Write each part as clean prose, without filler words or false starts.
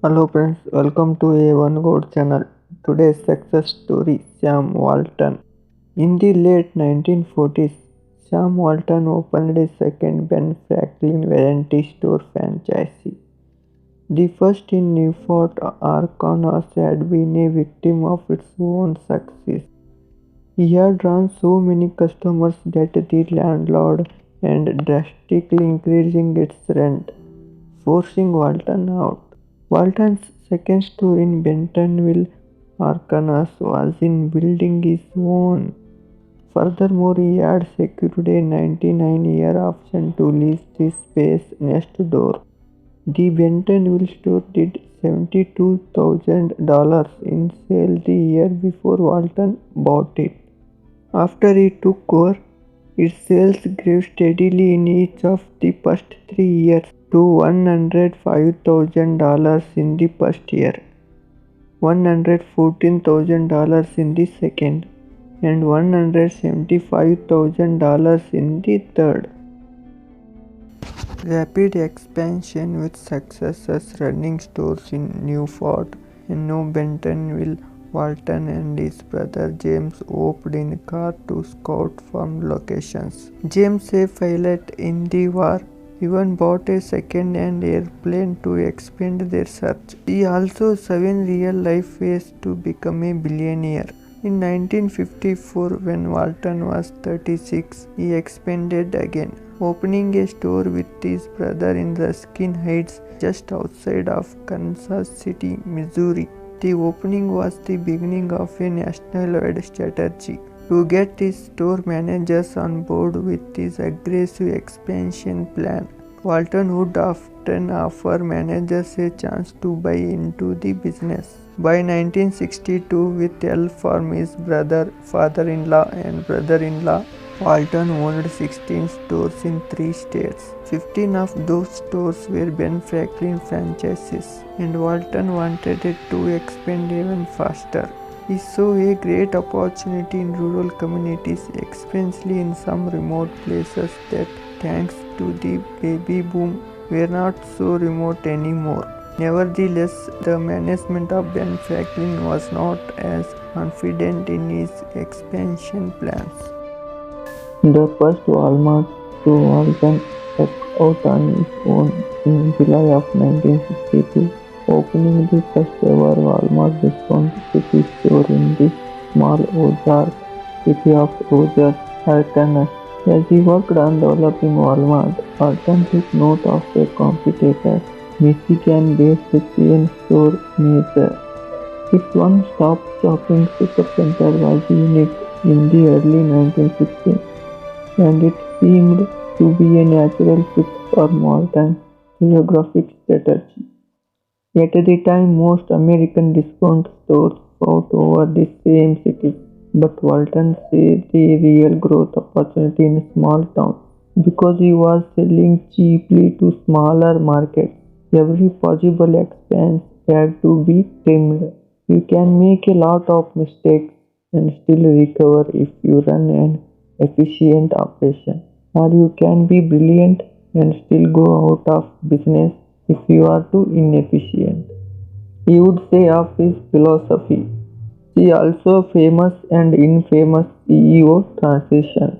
Hello friends, welcome to A1 Gold channel. Today's success story Sam Walton. In the late 1940s, Sam Walton opened a second Ben Franklin variety store franchise. The first in Newport, Arkansas had been a victim of its own success. He had drawn so many customers that the landlord and drastically increasing its rent, forcing Walton out. Walton's second store in Bentonville, Arkansas was in building his own. Furthermore, he had secured a 99-year option to lease the space next door. The Bentonville store did $72,000 in sales the year before Walton bought it. After he took over, its sales grew steadily in each of the first 3 years to $105,000 in the first year, $114,000 in the second, and $175,000 in the third. Rapid expansion with successes running stores in Newport and New Bentonville. Walton and his brother James hopped in a car to scout farm locations. James, a pilot in the war, even bought a second-hand airplane to expand their search. He also 7 real-life ways to become a billionaire. In 1954, when Walton was 36, he expanded again, opening a store with his brother in Ruskin Heights just outside of Kansas City, Missouri. The opening was the beginning of a national-wide strategy to get his store managers on board with his aggressive expansion plan. Walton would often offer managers a chance to buy into the business. By 1962, with help from his brother, father-in-law, and brother-in-law, Walton owned 16 stores in 3 states. 15 of those stores were Ben Franklin franchises, and Walton wanted it to expand even faster. He saw a great opportunity in rural communities, especially in some remote places that, thanks to the baby boom, were not so remote anymore. Nevertheless, the management of Ben Franklin was not as confident in his expansion plans. The first Walmart to Walton set out on its own in July of 1962, opening the first ever Walmart discount city store in the small Ozark city of Rogers, Arkansas. As he worked on developing Walmart, Walton took note of a competitor, Michigan-based chain store Major. Its one-stop shopping supercenter was unique in the early 1960s, and it seemed to be a natural fit for Walton's geographic strategy. At the time, most American discount stores fought over the same cities, but Walton saw the real growth opportunity in small towns because he was selling cheaply to smaller markets. Every possible expense had to be trimmed. You can make a lot of mistakes and still recover if you run an efficient operation, or you can be brilliant and still go out of business if you are too inefficient. He would say of his philosophy. See also famous and infamous CEO transitions.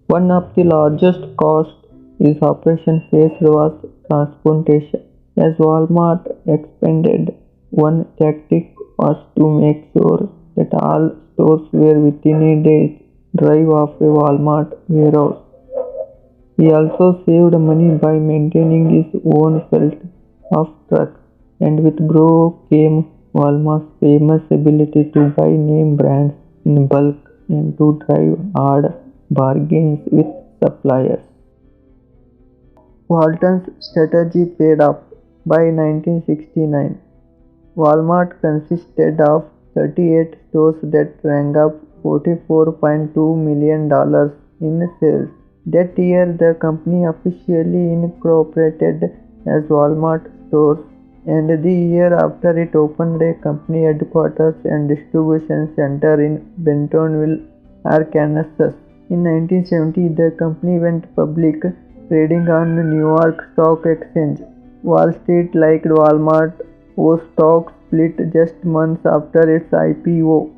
One of the largest costs his operation faced was transportation. As Walmart expanded, one tactic was to make sure that all stores were within a day's drive of a Walmart warehouse. He also saved money by maintaining his own fleet of trucks, and with growth came Walmart's famous ability to buy name brands in bulk and to drive hard bargains with suppliers. Walton's strategy paid off. By 1969, Walmart consisted of 38 stores that rang up $44.2 million in sales. That year, the company officially incorporated as Walmart Stores, and the year after it opened a company headquarters and distribution center in Bentonville, Arkansas. In 1970, the company went public, trading on the New York Stock Exchange. Wall Street liked Walmart, whose stock split just months after its IPO,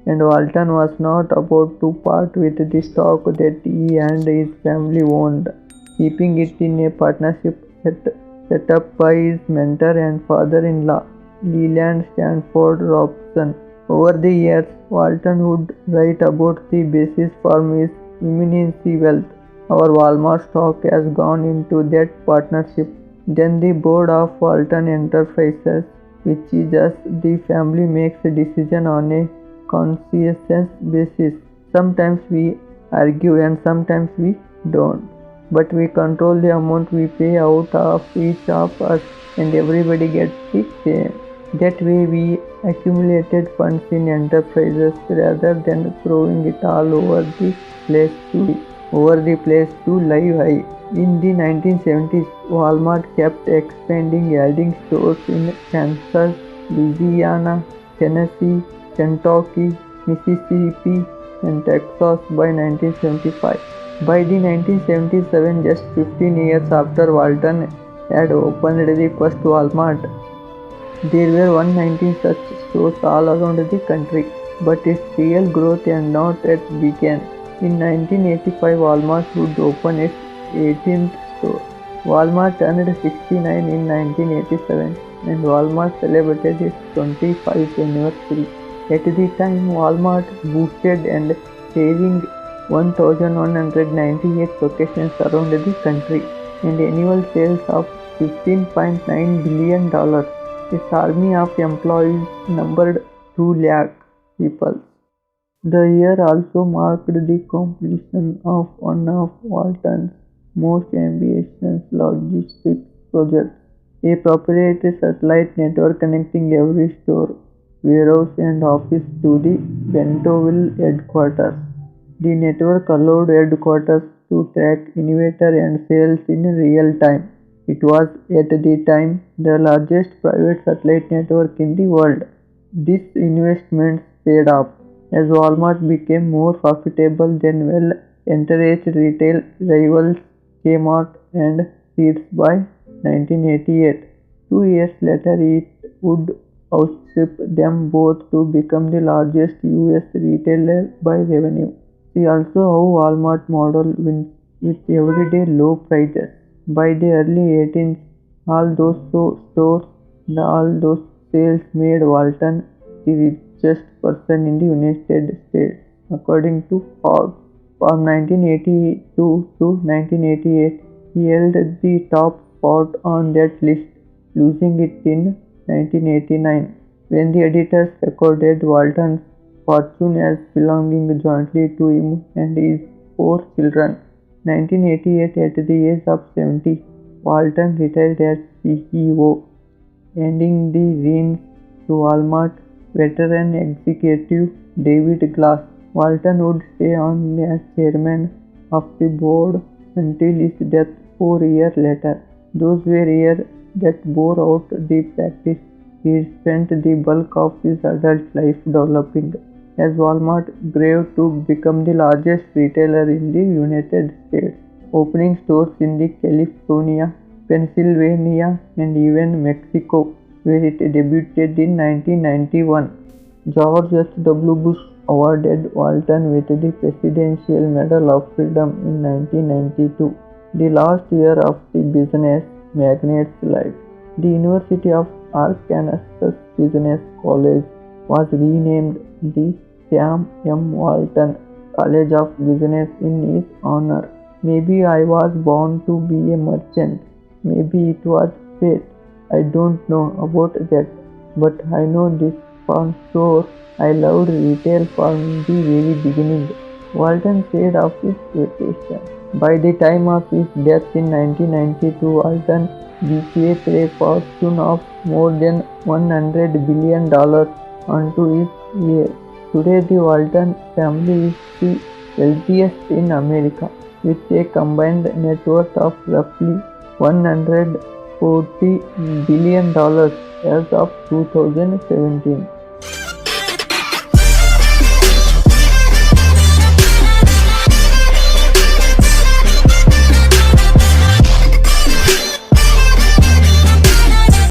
and Walton was not about to part with the stock that he and his family owned, keeping it in a partnership set up by his mentor and father-in-law, Leland Stanford Robson. Over the years, Walton would write about the basis for his immense wealth. Our Walmart stock has gone into that partnership. Then the board of Walton Enterprises, which is just the family makes a decision on a conscientious basis. Sometimes we argue and sometimes we don't. But we control the amount we pay out of each of us, and everybody gets the same. That way we accumulated funds in enterprises rather than throwing it all over the place to live high. In the 1970s, Walmart kept expanding, adding stores in Kansas, Louisiana, Tennessee, Kentucky, Mississippi, and Texas by 1975. By the 1977, just 15 years after Walton had opened the first Walmart, there were 119 such stores all around the country, but its real growth had not yet begun. In 1985, Walmart would open its 18th store. Walmart turned 69 in 1987, and Walmart celebrated its 25th anniversary. At the time, Walmart boosted and saving 1,198 locations around the country and annual sales of $15.9 billion. Its army of employees numbered 2 lakh people. The year also marked the completion of one of Walton's most ambitious logistics projects, a proprietary satellite network connecting every store, warehouse and office to the Bentonville headquarters. The network allowed headquarters to track inventory and sales in real time. It was at the time the largest private satellite network in the world. This investment paid off as Walmart became more profitable than well-entrenched retail rivals Kmart and Sears by 1988. 2 years later, it would outstrip them both to become the largest US retailer by revenue. See also how Walmart model wins with everyday low prices. By the early 18th, all those sales made Walton the richest person in the United States, according to Forbes. From 1982 to 1988, he held the top spot on that list, losing it in 1989, when the editors recorded Walton's fortune as belonging jointly to him and his 4 children. 1988, at the age of 70, Walton retired as CEO, handing the reins to Walmart veteran executive David Glass. Walton would stay on as chairman of the board until his death 4 years later. Those were years that bore out the practice he spent the bulk of his adult life developing. As Walmart grew to become the largest retailer in the United States, opening stores in the California, Pennsylvania, and even Mexico, where it debuted in 1991. George H. W. Bush awarded Walton with the Presidential Medal of Freedom in 1992, the last year of the business magnate's life. The University of Arkansas Business College was renamed the Sam M. Walton College of Business in his honor. Maybe I was born to be a merchant. Maybe it was fate. I don't know about that. But I know this for sure. I loved retail from the very beginning. Walton said of his reputation. By the time of his death in 1992, Walton bequeathed a fortune of more than $100 billion onto his heirs. Today, the Walton family is the wealthiest in America, with a combined net worth of roughly $140 billion as of 2017.